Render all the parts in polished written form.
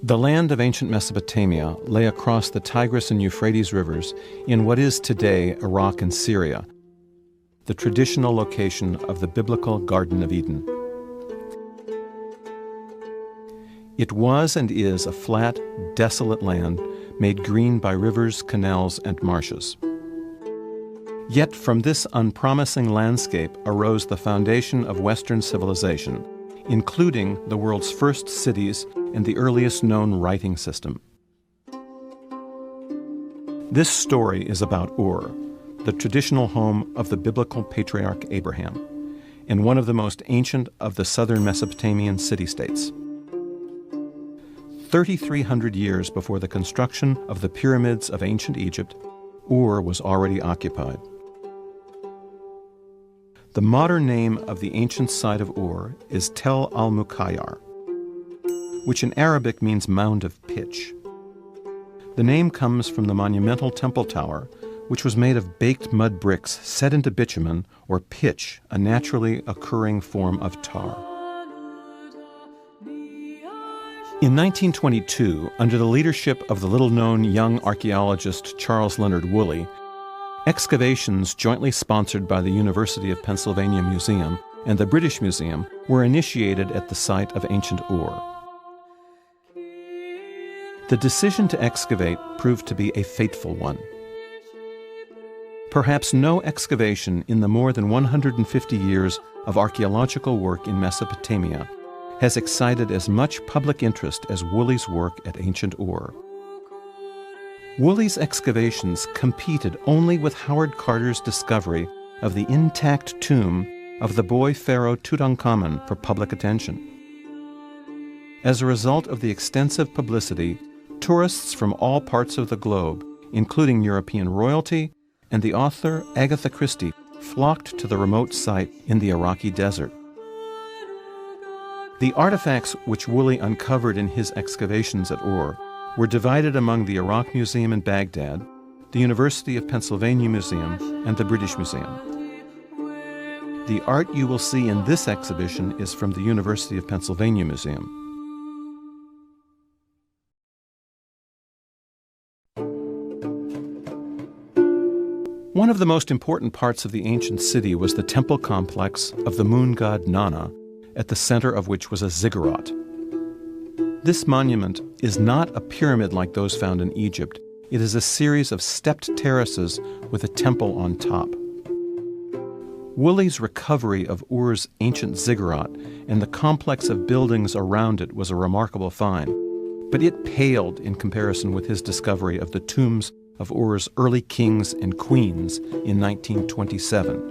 The land of ancient Mesopotamia lay across the Tigris and Euphrates rivers in what is today Iraq and Syria, the traditional location of the biblical Garden of Eden. It was and is a flat, desolate land made green by rivers, canals, and marshes. Yet from this unpromising landscape arose the foundation of Western civilization, including the world's first cities and the earliest known writing system. This story is about Ur, the traditional home of the biblical patriarch Abraham, and one of the most ancient of the southern Mesopotamian city-states. 3,300 years before the construction of the pyramids of ancient Egypt, Ur was already occupied. The modern name of the ancient site of Ur is Tel al-Mukayyar, which in Arabic means mound of pitch. The name comes from the monumental temple tower, which was made of baked mud bricks set into bitumen or pitch, a naturally occurring form of tar. In 1922, under the leadership of the little-known young archaeologist Charles Leonard Woolley, excavations jointly sponsored by the University of Pennsylvania Museum and the British Museum were initiated at the site of ancient Ur. The decision to excavate proved to be a fateful one. Perhaps no excavation in the more than 150 years of archaeological work in Mesopotamia has excited as much public interest as Woolley's work at ancient Ur. Woolley's excavations competed only with Howard Carter's discovery of the intact tomb of the boy pharaoh Tutankhamun for public attention. As a result of the extensive publicity, tourists from all parts of the globe, including European royalty and the author Agatha Christie, flocked to the remote site in the Iraqi desert. The artifacts which Woolley uncovered in his excavations at Ur were divided among the Iraq Museum in Baghdad, the University of Pennsylvania Museum, and the British Museum. The art you will see in this exhibition is from the University of Pennsylvania Museum. One of the most important parts of the ancient city was the temple complex of the moon god Nana, at the center of which was a ziggurat. This monument is not a pyramid like those found in Egypt. It is a series of stepped terraces with a temple on top. Woolley's recovery of Ur's ancient ziggurat and the complex of buildings around it was a remarkable find, but it paled in comparison with his discovery of the tombs of Ur's early kings and queens in 1927.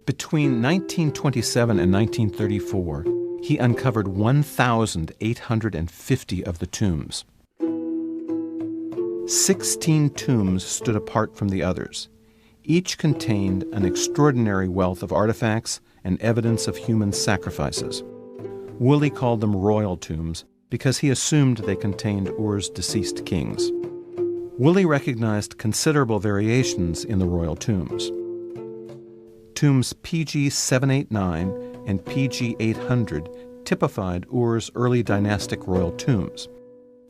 Between 1927 and 1934, he uncovered 1,850 of the tombs. 16 tombs stood apart from the others. Each contained an extraordinary wealth of artifacts and evidence of human sacrifices. Woolley called them royal tombs because he assumed they contained Ur's deceased kings. Woolley recognized considerable variations in the royal tombs. Tombs PG 789 and PG 800 typified Ur's early dynastic royal tombs.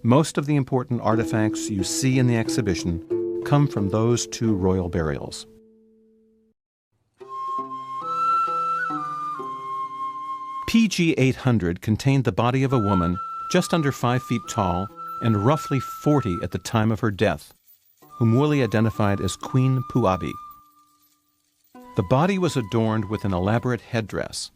Most of the important artifacts you see in the exhibition come from those two royal burials. PG 800 contained the body of a woman just under 5 feet tall and roughly 40 at the time of her death, whom Woolley identified as Queen Puabi. The body was adorned with an elaborate headdress.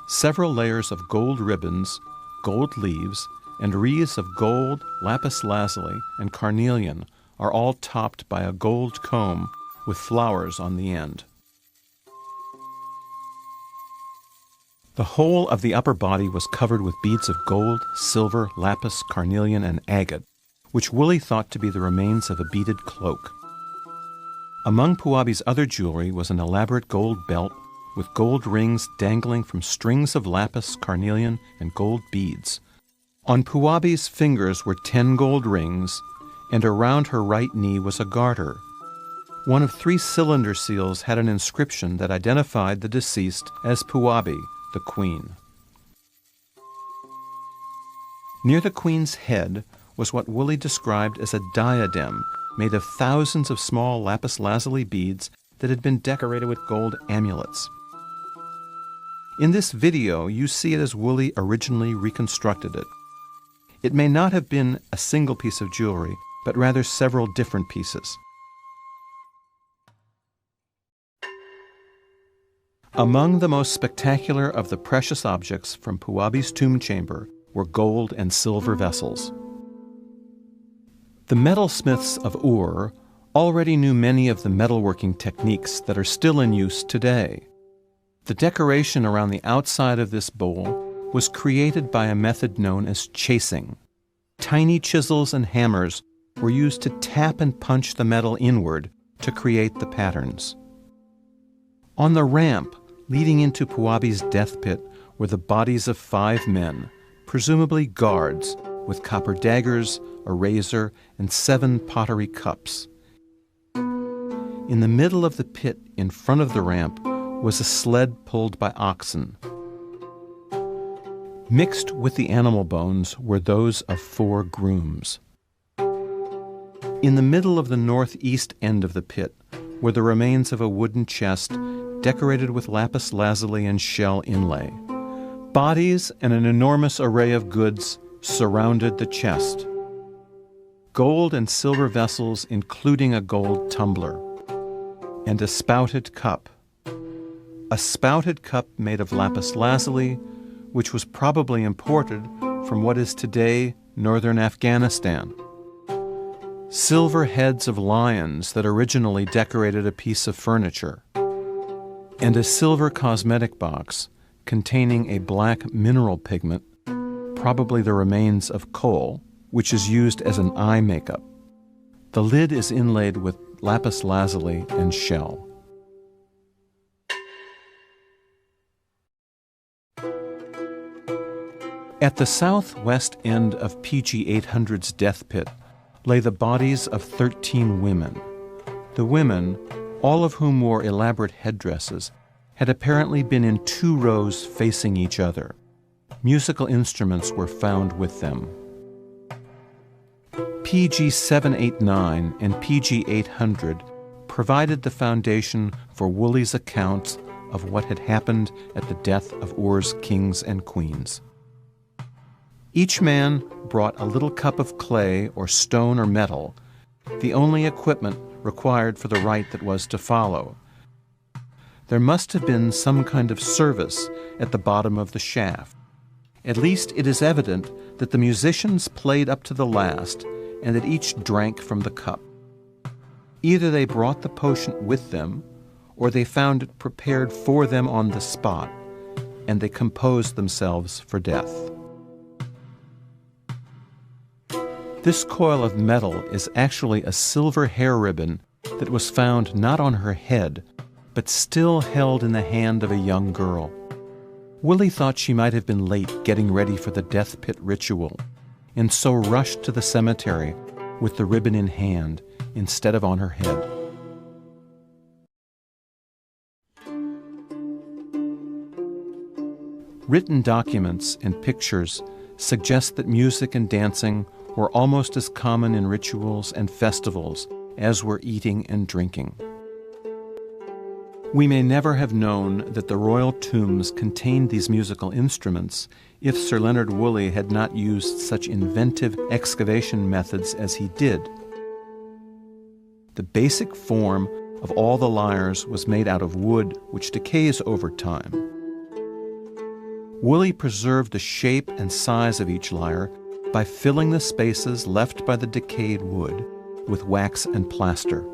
Several layers of gold ribbons, gold leaves, and wreaths of gold, lapis lazuli, and carnelian are all topped by a gold comb with flowers on the end. The whole of the upper body was covered with beads of gold, silver, lapis, carnelian, and agate, which Woolley thought to be the remains of a beaded cloak. Among Puabi's other jewelry was an elaborate gold belt with gold rings dangling from strings of lapis, carnelian, and gold beads. On Puabi's fingers were 10 gold rings, and around her right knee was a garter. One of 3 cylinder seals had an inscription that identified the deceased as Puabi, the queen. Near the queen's head was what Woolley described as a diadem made of thousands of small lapis lazuli beads that had been decorated with gold amulets. In this video, you see it as Woolley originally reconstructed it. It may not have been a single piece of jewelry, but rather several different pieces. Among the most spectacular of the precious objects from Puabi's tomb chamber were gold and silver vessels. The metalsmiths of Ur already knew many of the metalworking techniques that are still in use today. The decoration around the outside of this bowl was created by a method known as chasing. Tiny chisels and hammers were used to tap and punch the metal inward to create the patterns. On the ramp leading into Puabi's death pit were the bodies of 5 men, presumably guards, with copper daggers, a razor, and 7 pottery cups. In the middle of the pit, in front of the ramp, was a sled pulled by oxen. Mixed with the animal bones were those of 4 grooms. In the middle of the northeast end of the pit were the remains of a wooden chest decorated with lapis lazuli and shell inlay. Bodies and an enormous array of goods surrounded the chest. Gold and silver vessels, including a gold tumbler, and a spouted cup. A spouted cup made of lapis lazuli, which was probably imported from what is today northern Afghanistan. Silver heads of lions that originally decorated a piece of furniture, and a silver cosmetic box containing a black mineral pigment, probably the remains of coal, which is used as an eye makeup. The lid is inlaid with lapis lazuli and shell. At the southwest end of PG 800's death pit lay the bodies of 13 women. The women, all of whom wore elaborate headdresses, had apparently been in 2 rows facing each other. Musical instruments were found with them. PG 789 and PG 800 provided the foundation for Woolley's accounts of what had happened at the death of Ur's kings and queens. Each man brought a little cup of clay or stone or metal, the only equipment required for the rite that was to follow. There must have been some kind of service at the bottom of the shaft. At least it is evident that the musicians played up to the last and that each drank from the cup. Either they brought the potion with them, or they found it prepared for them on the spot, and they composed themselves for death. This coil of metal is actually a silver hair ribbon that was found not on her head, but still held in the hand of a young girl. Woolley thought she might have been late getting ready for the death pit ritual, and so rushed to the cemetery with the ribbon in hand instead of on her head. Written documents and pictures suggest that music and dancing were almost as common in rituals and festivals as were eating and drinking. We may never have known that the royal tombs contained these musical instruments if Sir Leonard Woolley had not used such inventive excavation methods as he did. The basic form of all the lyres was made out of wood, which decays over time. Woolley preserved the shape and size of each lyre by filling the spaces left by the decayed wood with wax and plaster.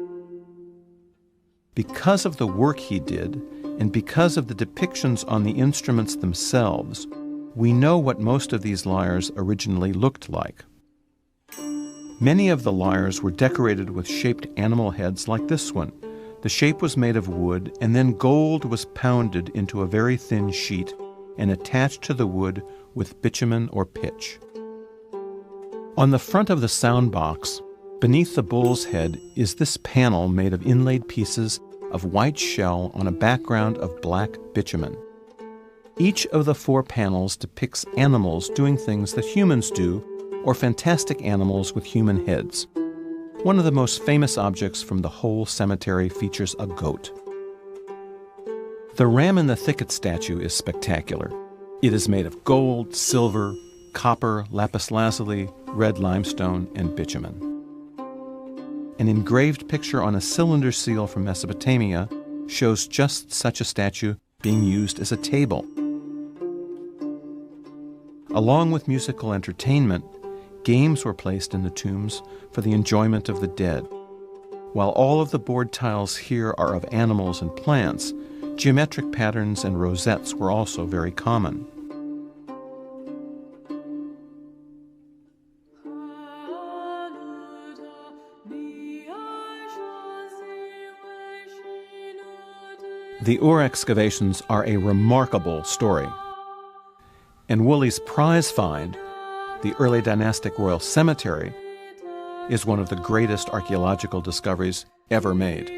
Because of the work he did, and because of the depictions on the instruments themselves, we know what most of these lyres originally looked like. Many of the lyres were decorated with shaped animal heads like this one. The shape was made of wood, and then gold was pounded into a very thin sheet and attached to the wood with bitumen or pitch. On the front of the sound box, beneath the bull's head, is this panel made of inlaid pieces of white shell on a background of black bitumen. Each of the 4 panels depicts animals doing things that humans do, or fantastic animals with human heads. One of the most famous objects from the whole cemetery features a goat. The Ram in the Thicket statue is spectacular. It is made of gold, silver, copper, lapis lazuli, red limestone, and bitumen. An engraved picture on a cylinder seal from Mesopotamia shows just such a statue being used as a table. Along with musical entertainment, games were placed in the tombs for the enjoyment of the dead. While all of the board tiles here are of animals and plants, geometric patterns and rosettes were also very common. The Ur excavations are a remarkable story. And Woolley's prize find, the early dynastic royal cemetery, is one of the greatest archaeological discoveries ever made.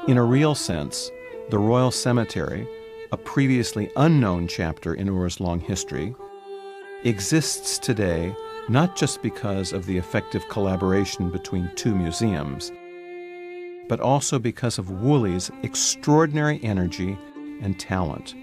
In a real sense, the royal cemetery, a previously unknown chapter in Ur's long history, exists today not just because of the effective collaboration between 2 museums, but also because of Woolley's extraordinary energy and talent.